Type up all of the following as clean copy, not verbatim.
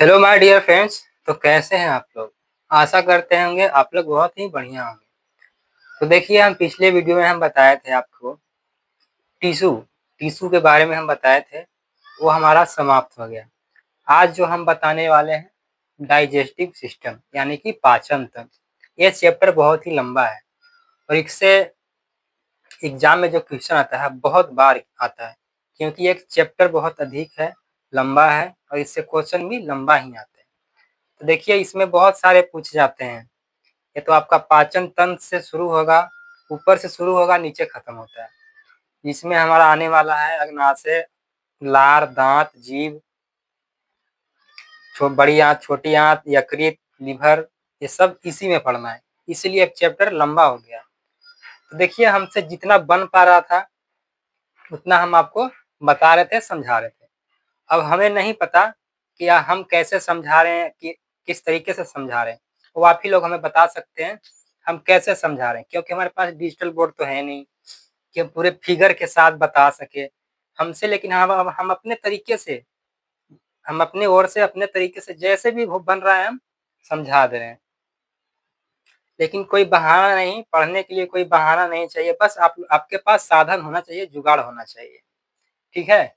Hello my dear friends. तो कैसे हैं आप लोग? आशा करते होंगे आप लोग बहुत ही बढ़िया होंगे। तो देखिए, हम पिछले वीडियो में हम बताए थे आपको टिश्यू टिश्यू के बारे में हम बताए थे, वो हमारा समाप्त हो गया। आज जो हम बताने वाले हैं डाइजेस्टिव सिस्टम यानी कि पाचन तंत्र। ये चैप्टर बहुत ही लंबा है और इससे एग्जाम में जो क्वेश्चन आता है बहुत बार आता है, क्योंकि एक चैप्टर बहुत अधिक है, लंबा है और इससे क्वेश्चन भी लंबा ही आते हैं। तो देखिए, इसमें बहुत सारे पूछे जाते हैं। ये तो आपका पाचन तंत्र से शुरू होगा, ऊपर से शुरू होगा, नीचे खत्म होता है। इसमें हमारा आने वाला है अग्नाशय, लार, दांत, जीभ, बड़ी आंत, छोटी आंत, यकृत, लीवर, ये सब इसी में पढ़ना है। इसीलिए एक चैप्टर लंबा हो गया। तो देखिए, हमसे जितना बन पा रहा था उतना हम आपको बता रहे थे, समझा रहे थे। अब हमें नहीं पता कि हम कैसे समझा रहे हैं, कि किस तरीके से समझा रहे हैं। वो आप ही लोग हमें बता सकते हैं हम कैसे समझा रहे हैं, क्योंकि हमारे पास डिजिटल बोर्ड तो है नहीं कि हम पूरे फिगर के साथ बता सके हमसे। लेकिन हम अपने तरीके से, हम अपने ओर से अपने तरीके से जैसे भी वो बन रहा है हम समझा दे रहे हैं। लेकिन कोई बहाना नहीं, पढ़ने के लिए कोई बहाना नहीं चाहिए। बस आपके पास साधन होना चाहिए, जुगाड़ होना चाहिए। ठीक है?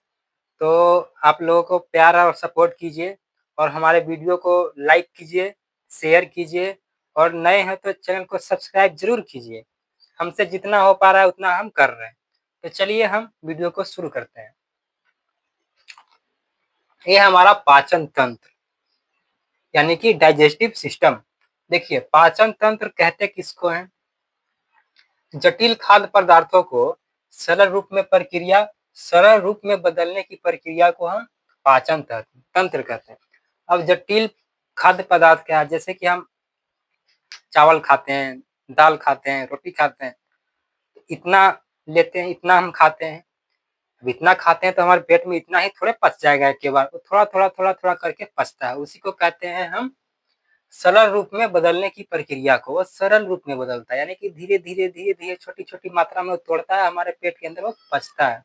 तो आप लोगों को प्यार और सपोर्ट कीजिए और हमारे वीडियो को लाइक कीजिए, शेयर कीजिए और नए हैं तो चैनल को सब्सक्राइब जरूर कीजिए। हमसे जितना हो पा रहा है उतना हम कर रहे हैं। तो चलिए हम वीडियो को शुरू करते हैं। ये हमारा पाचन तंत्र यानी कि डाइजेस्टिव सिस्टम। देखिए, पाचन तंत्र कहते किसको हैं? जटिल खाद्य पदार्थों को सरल रूप में बदलने की प्रक्रिया को हम पाचन तंत्र कहते हैं। अब जटिल खाद्य पदार्थ क्या है? जैसे कि हम चावल खाते हैं, दाल खाते हैं, रोटी खाते हैं, इतना लेते हैं, इतना हम खाते हैं। अब इतना खाते हैं तो हमारे पेट में इतना ही थोड़े पच जाएगा एक के बार, वो थोड़ा करके पचता है। उसी को कहते हैं हम सरल रूप में बदलने की प्रक्रिया को। वो सरल रूप में बदलता है, यानी कि धीरे धीरे छोटी छोटी मात्रा में वो तोड़ता है, हमारे पेट के अंदर वो पचता है।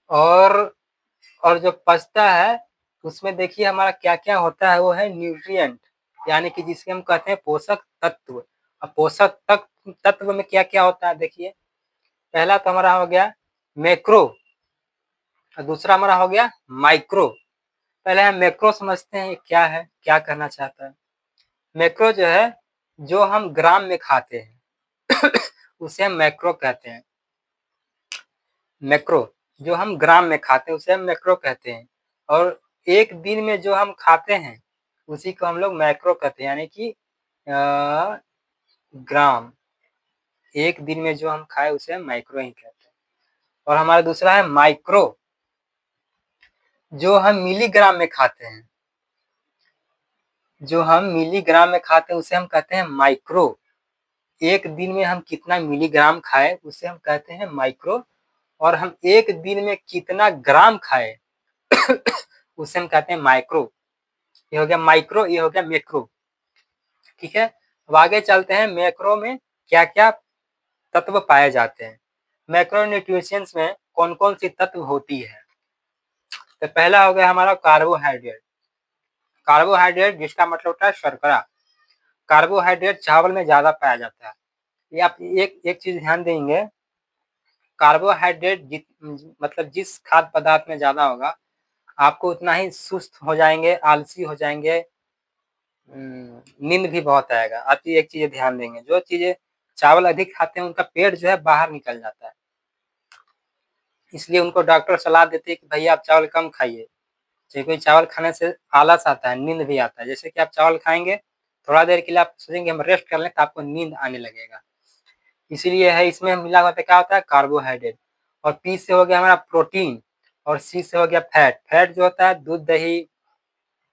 और और जो पचता है उसमें देखिए हमारा क्या क्या होता है, वो है न्यूट्रिएंट, यानी कि जिसे हम कहते हैं पोषक तत्व। अब पोषक तत्व में क्या क्या होता है? देखिए, पहला तो हमारा हो गया मैक्रो और दूसरा हमारा हो गया माइक्रो। पहले हम मैक्रो समझते हैं, क्या है, क्या कहना चाहता है। मैक्रो जो है, जो हम ग्राम में खाते हैं उसे हम मैक्रो कहते हैं। मैक्रो जो हम ग्राम में खाते हैं उसे हम मैक्रो कहते हैं। और एक दिन में जो हम खाते हैं उसी को हम लोग मैक्रो कहते हैं, यानी कि ग्राम। एक दिन में जो हम खाए उसे हम माइक्रो ही कहते हैं। और हमारा दूसरा है माइक्रो, जो हम मिलीग्राम में खाते हैं। जो हम मिलीग्राम में खाते हैं उसे हम कहते हैं माइक्रो। एक दिन में हम कितना मिलीग्राम खाए उसे हम कहते हैं माइक्रो। और हम एक दिन में कितना ग्राम खाए उसे हम कहते हैं माइक्रो। ये हो गया माइक्रो, ये हो गया मैक्रो। ठीक है? अब आगे चलते हैं, मैक्रो में क्या क्या तत्व पाए जाते हैं। मैक्रो न्यूट्रिशंस में कौन कौन सी तत्व होती है? तो पहला हो गया हमारा कार्बोहाइड्रेट। कार्बोहाइड्रेट जिसका मतलब होता है शर्करा। कार्बोहाइड्रेट चावल में ज्यादा पाया जाता है। ये आप एक एक चीज ध्यान देंगे, कार्बोहाइड्रेट मतलब जिस खाद्य पदार्थ में ज्यादा होगा आपको उतना ही सुस्त हो जाएंगे, आलसी हो जाएंगे, नींद भी बहुत आएगा। आप ये एक चीज ध्यान देंगे, जो चीजें चावल अधिक खाते हैं उनका पेट जो है बाहर निकल जाता है, इसलिए उनको डॉक्टर सलाह देते हैं कि भैया आप चावल कम खाइए। जैसे कोई चावल खाने से आलस आता है, नींद भी आता है। जैसे कि आप चावल खाएंगे, थोड़ा देर के लिए आप सोचेंगे हम रेस्ट कर लें, तो आपको नींद आने लगेगा। इसीलिए है, इसमें मिला होता है, क्या होता है, कार्बोहाइड्रेट। और पी से हो गया हमारा प्रोटीन और सी से हो गया फैट। फैट जो होता है दूध, दही,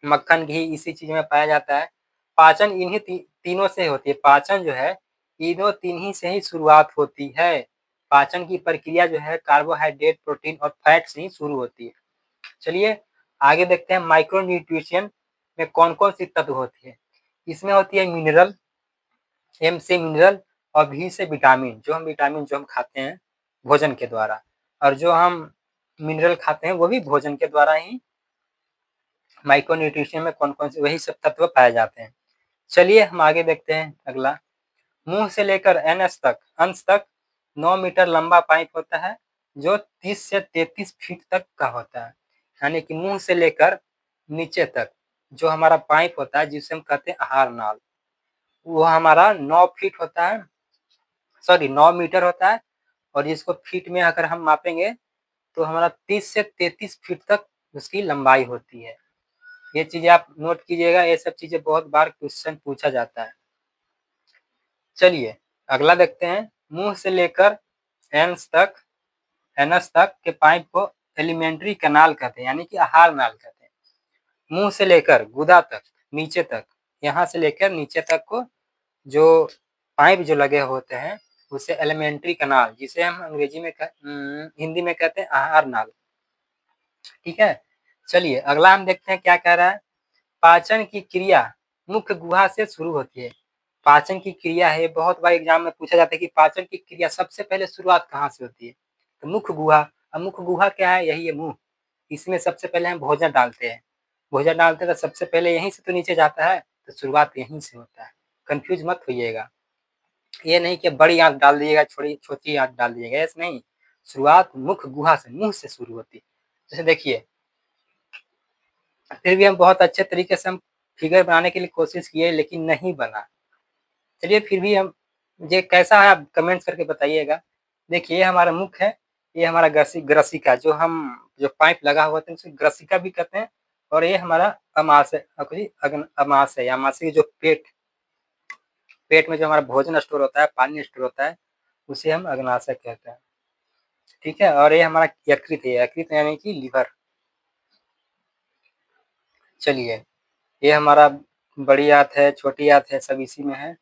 मक्खन, घी, इसी चीज में पाया जाता है। पाचन इन्हीं तीनों से होती है। पाचन जो है इन्हों तीन ही से ही शुरुआत होती है। पाचन की प्रक्रिया जो है कार्बोहाइड्रेट, प्रोटीन और फैट से ही शुरू होती है। चलिए आगे देखते हैं, माइक्रो न्यूट्रिशन में कौन कौन सी तत्व होती है। इसमें होती है मिनरल, एम से मिनरल और भी से विटामिन। जो हम खाते हैं भोजन के द्वारा, और जो हम मिनरल खाते हैं वो भी भोजन के द्वारा ही माइक्रो न्यूट्रिशन में कौन कौन से वही सब तत्व पाए जाते हैं। चलिए हम आगे देखते हैं अगला। मुंह से लेकर एनएस तक अंश तक 9 मीटर लंबा पाइप होता है जो 30 से 33 फीट तक का होता है। यानी कि मुंह से लेकर नीचे तक जो हमारा पाइप होता है जिसे हम कहते हैं आहार नाल, वो हमारा 9 फीट होता है, सॉरी 9 मीटर होता है। और इसको फीट में अगर हम मापेंगे तो हमारा 30 से 33 फीट तक उसकी लंबाई होती है। ये चीजें आप नोट कीजिएगा, ये सब चीजें बहुत बार क्वेश्चन पूछा जाता है। चलिए अगला देखते हैं। मुंह से लेकर एनस तक के पाइप को एलिमेंट्री कैनाल कहते हैं, यानी कि आहार नाल कहते हैं। मुंह से लेकर गुदा तक नीचे तक, यहाँ से लेकर नीचे तक को जो पाइप जो लगे होते हैं उसे एलिमेंट्री कैनाल, जिसे हम अंग्रेजी में हिंदी में कहते हैं आहार नाल। ठीक है, चलिए अगला हम देखते हैं क्या कह रहा है। पाचन की क्रिया मुख्य गुहा से शुरू होती है। पाचन की क्रिया है, बहुत बार एग्जाम में पूछा जाता है कि पाचन की क्रिया सबसे पहले शुरुआत कहाँ से होती है, तो मुख्य गुहा। अब मुख्य गुहा क्या है, यही है मुंह। इसमें सबसे पहले हम भोजन डालते हैं, भोजन डालते हैं तो सबसे पहले यहीं से तो नीचे जाता है, तो शुरुआत यहीं से होता है। कंफ्यूज मत होइएगा, ये नहीं कि बड़ी आंत डाल दिएगा छोटी आंत डाल दिएगा, ऐसे नहीं। शुरुआत मुख्य गुहा से, मुंह से शुरू होती है। जैसे देखिए, फिर भी हम बहुत अच्छे तरीके से हम फिगर बनाने के लिए कोशिश किए लेकिन नहीं बना। चलिए फिर भी हम, ये कैसा है आप कमेंट्स करके बताइएगा। देखिए ये हमारा मुख है, ये हमारा ग्रसिका जो हम जो पाइप लगा हुआ था उसे ग्रसिका भी कहते हैं। और ये हमारा अमाशय, अमाशय अमाशय जो पेट में जो हमारा भोजन स्टोर होता है, पानी स्टोर होता है, उसे हम अग्नाशय कहते हैं। ठीक है, और ये हमारा यकृत है, यकृत यानी कि लीवर। चलिए ये हमारा बड़ी आंत है, छोटी आंत है, सब इसी में है।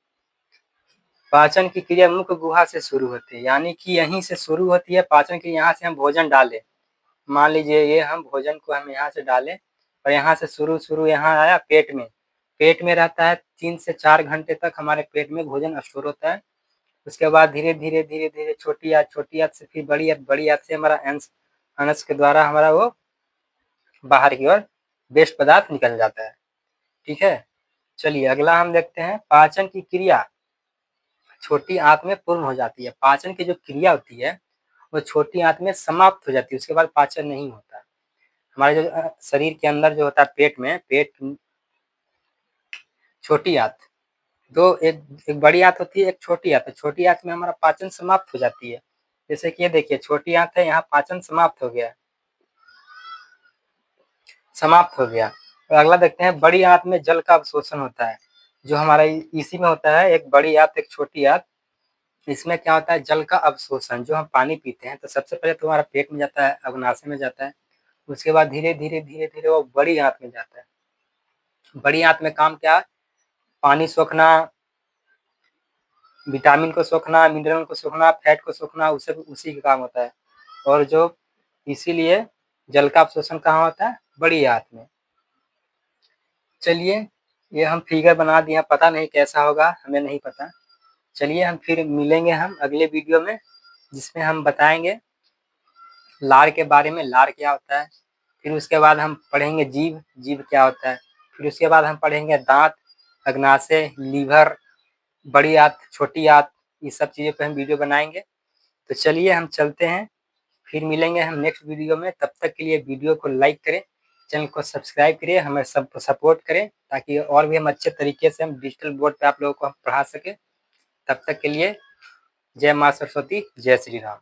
पाचन की क्रिया मुख्य गुहा से शुरू होती है, यानी कि यहीं से शुरू होती है पाचन की। यहाँ से हम भोजन डालें, मान लीजिए ये हम भोजन को हम यहाँ से डालें और यहाँ से शुरू यहाँ आया पेट में, पेट में रहता है 3 से 4 घंटे तक हमारे पेट में भोजन स्टोर होता है। उसके बाद धीरे धीरे छोटी आंत से फिर बड़ी आंत से हमारा अंश के द्वारा हमारा वो बाहर की ओर वेस्ट पदार्थ निकल जाता है। ठीक है, चलिए अगला हम देखते हैं। पाचन की क्रिया छोटी आंत में पूर्ण हो जाती है। पाचन की जो क्रिया होती है वो छोटी आंत में समाप्त हो जाती है, उसके बाद पाचन नहीं होता। हमारे जो शरीर के अंदर जो होता है पेट में, छोटी आंत दो, एक बड़ी आंत होती है, एक छोटी आंत है। छोटी आंत में हमारा पाचन समाप्त हो जाती है। जैसे कि ये देखिए छोटी आंत है, यहाँ पाचन समाप्त हो गया, समाप्त हो गया। और अगला देखते हैं, बड़ी आंत में जल का अवशोषण होता है, जो हमारा इसी में होता है, एक बड़ी आंत एक छोटी आंत। इसमें क्या होता है, जल का अवशोषण। जो हम पानी पीते हैं तो सबसे पहले तो हमारा पेट में जाता है, अग्नाशय में जाता है, उसके बाद धीरे धीरे वो बड़ी आंत में जाता है। बड़ी आंत में काम क्या है, पानी सोखना, विटामिन को सोखना, मिनरल को सोखना, फैट को सोखना, उसी का काम होता है। और जो इसीलिए जल का अवशोषण कहाँ होता है, बड़ी आंत में। चलिए ये हम फिगर बना दिए, पता नहीं कैसा होगा, हमें नहीं पता। चलिए हम फिर मिलेंगे हम अगले वीडियो में, जिसमें हम बताएंगे लार के बारे में, लार क्या होता है। फिर उसके बाद हम पढ़ेंगे जीभ, जीभ क्या होता है। फिर उसके बाद हम पढ़ेंगे दांत, अग्नाशय, लीवर, बड़ी आंत, छोटी आंत, ये सब चीज़ों पे हम वीडियो बनाएंगे। तो चलिए हम चलते हैं, फिर मिलेंगे हम नेक्स्ट वीडियो में। तब तक के लिए वीडियो को लाइक करें, चैनल को सब्सक्राइब करिए, हमें सब सपोर्ट करें, ताकि और भी हम अच्छे तरीके से हम डिजिटल बोर्ड पे आप लोगों को हम पढ़ा सकें। तब तक के लिए जय माँ सरस्वती, जय श्री राम।